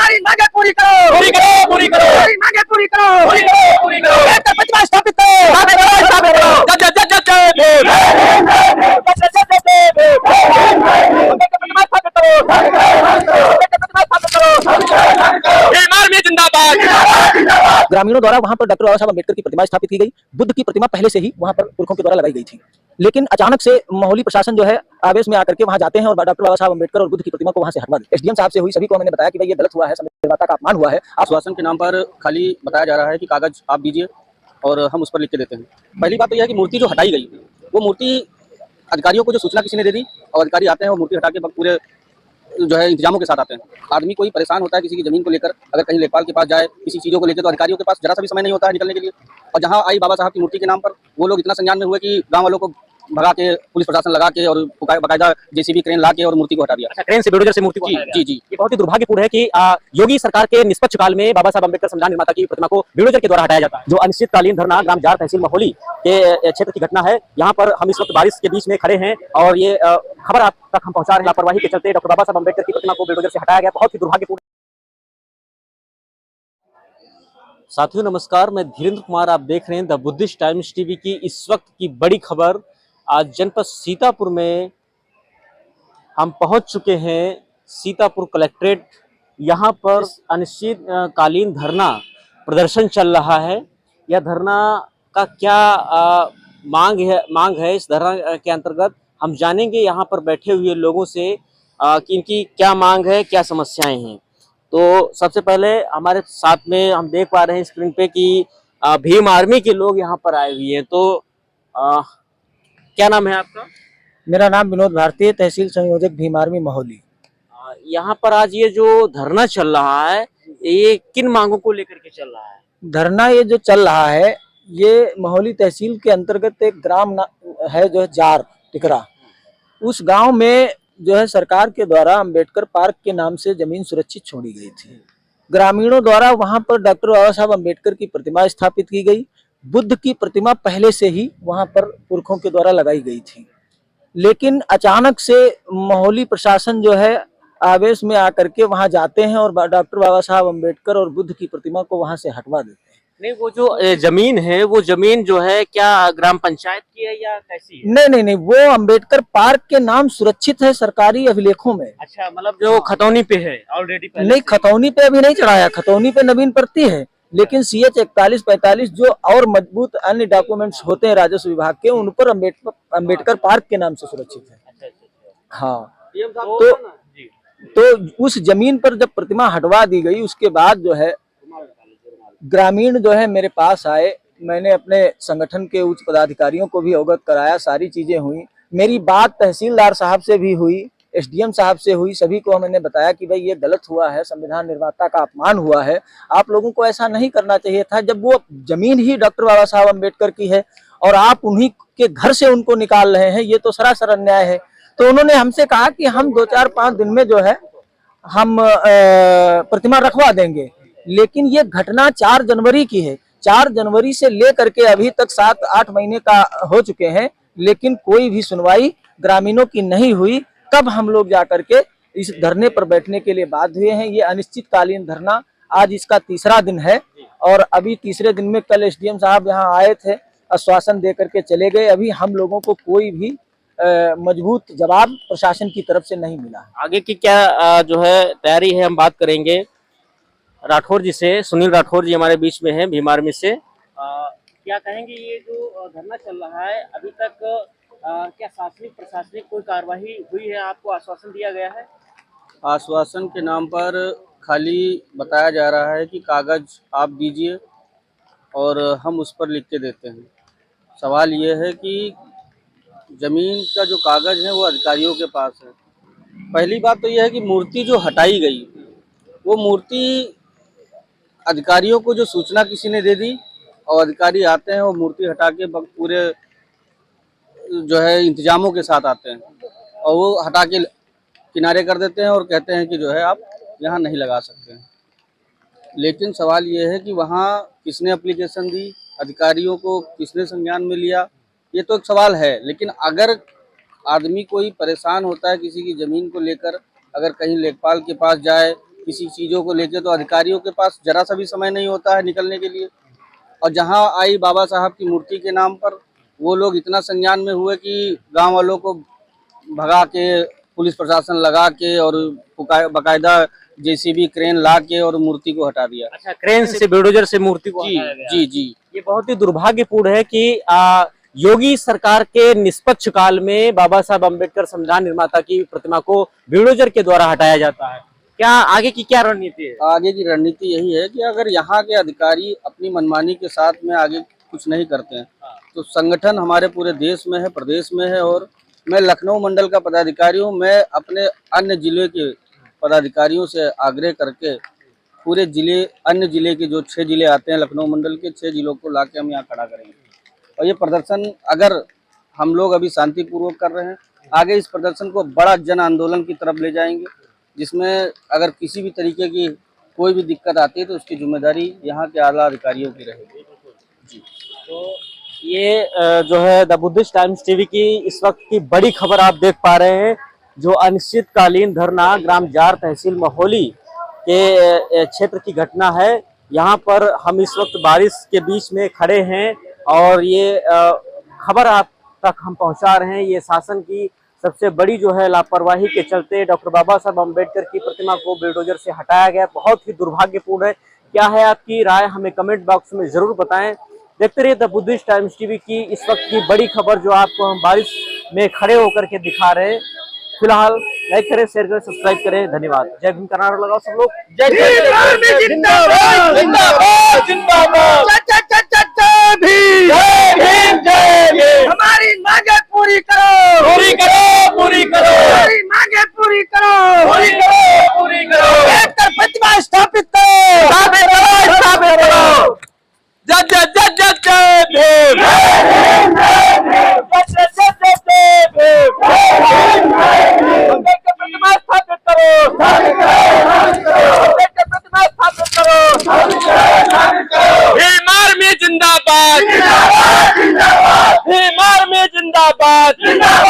हमारी मांगे पूरी करो, पूरी करो, पूरी करो, हमारी मांगे पूरी करो, पूरी करो, पूरी करो, प्रतिमा स्थापित करो, स्थापित करो, ग्रामीणों द्वारा वहां पर डॉक्टर बाबा साहब अम्बेडकर की प्रतिमा स्थापित की गई। बुद्ध की प्रतिमा पहले से ही वहां पर पुरखों के द्वारा लगाई गई थी, लेकिन अचानक से महोली प्रशासन जो है आवेश में आकर के वहां जाते हैं और डॉक्टर बाबा साहब अम्बेडकर और बुद्ध की प्रतिमा को वहां से हटवा देते हैं। एसडीएम साहब से हुई, सभी को मैंने बताया कि भाई ये गलत हुआ है, संविधान का अपमान हुआ है। आश्वासन के नाम पर खाली बताया जा रहा है कि कागज आप दीजिए और हम उस पर लिख के देते हैं। पहली बात तो यह है कि मूर्ति जो हटाई गई, वो मूर्ति अधिकारियों को जो सूचना किसी ने दे दी और अधिकारी आते हैं और मूर्ति हटा के पूरे जो है इंतजामों के साथ आते हैं। आदमी कोई परेशान होता है किसी की जमीन को लेकर, अगर कहीं लेखपाल के पास जाए किसी चीज़ों को लेकर, तो अधिकारियों के पास जरा सा भी समय नहीं होता है निकलने के लिए। और जहाँ आई बाबा साहब की मूर्ति के नाम पर, वो लोग इतना संज्ञान में हुए कि गाँव वालों को भगा के, पुलिस प्रशासन लगा के और बाकायदा जेसीबी क्रेन ला के और मूर्ति को हटा दिया। अच्छा, क्रेन से बुलडोजर से मूर्ति को जी जी। ये बहुत ही दुर्भाग्यपूर्ण है कि योगी सरकार के निष्पक्ष काल में बाबा साहब अम्बेडकर संविधान निर्माता की प्रतिमा को बुलडोजर के द्वारा हटाया जाता है। जो अनिश्चितकालीन धरना ग्राम जार तहसील महोली के क्षेत्र की घटना है। यहाँ पर हम इस वक्त बारिश के बीच में खड़े हैं और ये खबर आप तक हम पहुंचा रहे हैं। लापरवाही के चलते डॉक्टर बाबा साहब अम्बेडकर की प्रतिमा को बुलडोजर से हटाया गया, बहुत ही दुर्भाग्यपूर्ण। साथियों नमस्कार, मैं धीरेन्द्र कुमार, आप देख रहे हैं द बुद्धिस्ट टाइम्स टीवी की इस वक्त की बड़ी खबर। आज जनपद सीतापुर में हम पहुंच चुके हैं, सीतापुर कलेक्ट्रेट। यहां पर अनिश्चित कालीन धरना प्रदर्शन चल रहा है। यह धरना का क्या मांग है इस धरना के अंतर्गत हम जानेंगे यहां पर बैठे हुए लोगों से कि इनकी क्या मांग है, क्या समस्याएं हैं। तो सबसे पहले हमारे साथ में हम देख पा रहे हैं स्क्रीन पे कि भीम आर्मी के लोग यहाँ पर आए हुए हैं। तो क्या नाम है आपका? मेरा नाम विनोद भारती है, तहसील संयोजक भीम आर्मी महोली। यहाँ पर आज ये जो धरना चल रहा है, ये किन मांगों को लेकर के चल रहा है? धरना ये जो चल रहा है, ये महोली तहसील के अंतर्गत एक ग्राम है जो है जार टिकरा। उस गांव में जो है सरकार के द्वारा अंबेडकर पार्क के नाम से जमीन सुरक्षित छोड़ी गई थी। ग्रामीणों द्वारा वहां पर डॉक्टर बाबा साहब अम्बेडकर की प्रतिमा स्थापित की गई। बुद्ध की प्रतिमा पहले से ही वहां पर पुरखों के द्वारा लगाई गई थी, लेकिन अचानक से महोली प्रशासन जो है आवेश में आकर के वहां जाते हैं और डॉक्टर बाबा साहब अम्बेडकर और बुद्ध की प्रतिमा को वहां से हटवा देते हैं। नहीं, वो जो जमीन है, वो जमीन जो है क्या ग्राम पंचायत की है या कैसी है? नहीं, वो अंबेडकर पार्क के नाम सुरक्षित है सरकारी अभिलेखों में। अच्छा, मतलब जो खतौनी पे है ऑलरेडी? नहीं, खतौनी पे अभी नहीं चढ़ाया, खतौनी पे नवीन प्रति है, लेकिन CH 4145 जो और मजबूत अन्य डॉक्यूमेंट्स होते हैं राजस्व विभाग के, उन पर अंबेडकर पार्क के नाम से सुरक्षित है। हाँ, तो उस जमीन पर जब प्रतिमा हटवा दी गई, उसके बाद जो है ग्रामीण जो है मेरे पास आए। मैंने अपने संगठन के उच्च पदाधिकारियों को भी अवगत कराया, सारी चीजें हुई। मेरी बात तहसीलदार साहब से भी हुई, SDM साहब से हुई। सभी को मैंने बताया कि भाई ये गलत हुआ है, संविधान निर्माता का अपमान हुआ है, आप लोगों को ऐसा नहीं करना चाहिए था। जब वो जमीन ही डॉक्टर बाबा साहब अम्बेडकर की है और आप उन्हीं के घर से उनको निकाल रहे हैं, ये तो सरासर अन्याय है। तो उन्होंने हमसे कहा कि हम 2-4-5 दिन में जो है हम प्रतिमा रखवा देंगे, लेकिन ये घटना 4 जनवरी की है। 4 जनवरी से लेकर के अभी तक 7-8 महीने का हो चुके हैं, लेकिन कोई भी सुनवाई ग्रामीणों की नहीं हुई। तब हम लोग जाकर के इस धरने पर बैठने के लिए बाध्य हुए हैं। ये अनिश्चितकालीन धरना आज इसका 3रा दिन है और अभी 3रे दिन में कल SDM साहब यहाँ आए थे, आश्वासन दे करके चले गए। अभी हम लोगों को कोई भी मजबूत जवाब प्रशासन की तरफ से नहीं मिला। आगे की क्या जो है तैयारी है, हम बात करेंगे राठौर जी से। सुनील राठौर जी हमारे बीच में हैं भीम आर्मी से। क्या कहेंगे, ये जो धरना चल रहा है अभी तक क्या शासनिक प्रशासनिक कोई कार्रवाई हुई है? आपको आश्वासन दिया गया है? आश्वासन के नाम पर खाली बताया जा रहा है कि कागज आप दीजिए और हम उस पर लिख के देते हैं। सवाल ये है कि जमीन का जो कागज है वो अधिकारियों के पास है। पहली बात तो यह है कि मूर्ति जो हटाई गई, वो मूर्ति अधिकारियों को जो सूचना किसी ने दे दी और अधिकारी आते हैं, वो मूर्ति हटा के पूरे जो है इंतजामों के साथ आते हैं और वो हटा के किनारे कर देते हैं और कहते हैं कि जो है आप यहाँ नहीं लगा सकते हैं। लेकिन सवाल ये है कि वहाँ किसने एप्लीकेशन दी, अधिकारियों को किसने संज्ञान में लिया, ये तो एक सवाल है। लेकिन अगर आदमी कोई परेशान होता है किसी की ज़मीन को लेकर, अगर कहीं लेखपाल के पास जाए किसी चीज़ों को लेके, तो अधिकारियों के पास जरा सा भी समय नहीं होता है निकलने के लिए। और जहाँ आई बाबा साहब की मूर्ति के नाम पर, वो लोग इतना संज्ञान में हुए कि गांव वालों को भगा के, पुलिस प्रशासन लगा के और बकायदा जेसीबी क्रेन ला के और मूर्ति को हटा दिया। अच्छा, क्रेन से, बुलडोजर से मूर्ति को जी हटाया गया। जी जी। ये बहुत ही दुर्भाग्यपूर्ण है कि योगी सरकार के निष्पक्ष काल में बाबा साहब अम्बेडकर संविधान निर्माता की प्रतिमा को बुलडोजर के द्वारा हटाया जाता है। क्या आगे की क्या रणनीति है? आगे की रणनीति यही है कि अगर यहाँ के अधिकारी अपनी मनमानी के साथ में आगे कुछ नहीं करते हैं, तो संगठन हमारे पूरे देश में है, प्रदेश में है। और मैं लखनऊ मंडल का पदाधिकारी हूँ। मैं अपने अन्य जिले के पदाधिकारियों से आग्रह करके पूरे जिले, अन्य जिले के जो 6 जिले आते हैं, लखनऊ मंडल के 6 जिलों को लाके हम यहाँ खड़ा करेंगे। और ये प्रदर्शन अगर हम लोग अभी शांतिपूर्वक कर रहे हैं, आगे इस प्रदर्शन को बड़ा जन आंदोलन की तरफ ले जाएंगे, जिसमें अगर किसी भी तरीके की कोई भी दिक्कत आती है तो उसकी जिम्मेदारी यहाँ के आला अधिकारियों की रहेगी। जी, तो ये जो है द बुद्धिस्ट टाइम्स टीवी की इस वक्त की बड़ी खबर आप देख पा रहे हैं, जो अनिश्चितकालीन धरना ग्राम जार तहसील महोली के क्षेत्र की घटना है। यहाँ पर हम इस वक्त बारिश के बीच में खड़े हैं और ये खबर आप तक हम पहुँचा रहे हैं। ये शासन की सबसे बड़ी जो है लापरवाही के चलते डॉक्टर बाबा साहब अम्बेडकर की प्रतिमा को बुलडोजर से हटाया गया। बहुत ही दुर्भाग्यपूर्ण है। क्या है आपकी राय, हमें कमेंट बॉक्स में जरूर बताएं। देखते रहिए द बुद्धिस्ट टाइम्स टीवी की इस वक्त की बड़ी खबर, जो आपको हम बारिश में खड़े होकर के दिखा रहे हैं। फिलहाल लाइक करें, शेयर करें, सब्सक्राइब करें। धन्यवाद। जय भीम का नारा लगाओ सब लोग। जय जिंदाबाद जिंदाबाद जिंदाबाद जिंदाबाद। जय भीम जय भीम। हमारी मांगे पूरी करो, पूरी करो, पूरी करो। हमारी मांगे पूरी करो, पूरी करो, पूरी करो। अम्बेडकर प्रतिमा स्थापित करो, स्थापित करो, स्थापित करो। जय जय जय जय जय भीम, जय भीम, जय भीम, जय जय जय जय भीम, जय भीम, जय भीम। अम्बेडकर प्रतिमा स्थापित करो, स्थापित करो। अम्बेडकर प्रतिमा स्थापित करो, स्थापित करो, स्थापित करो। भीम आर्मी जिंदाबाद, जिंदाबाद, जिंदाबाद। भीम आर्मी जिंदाबाद, जिंदाबाद।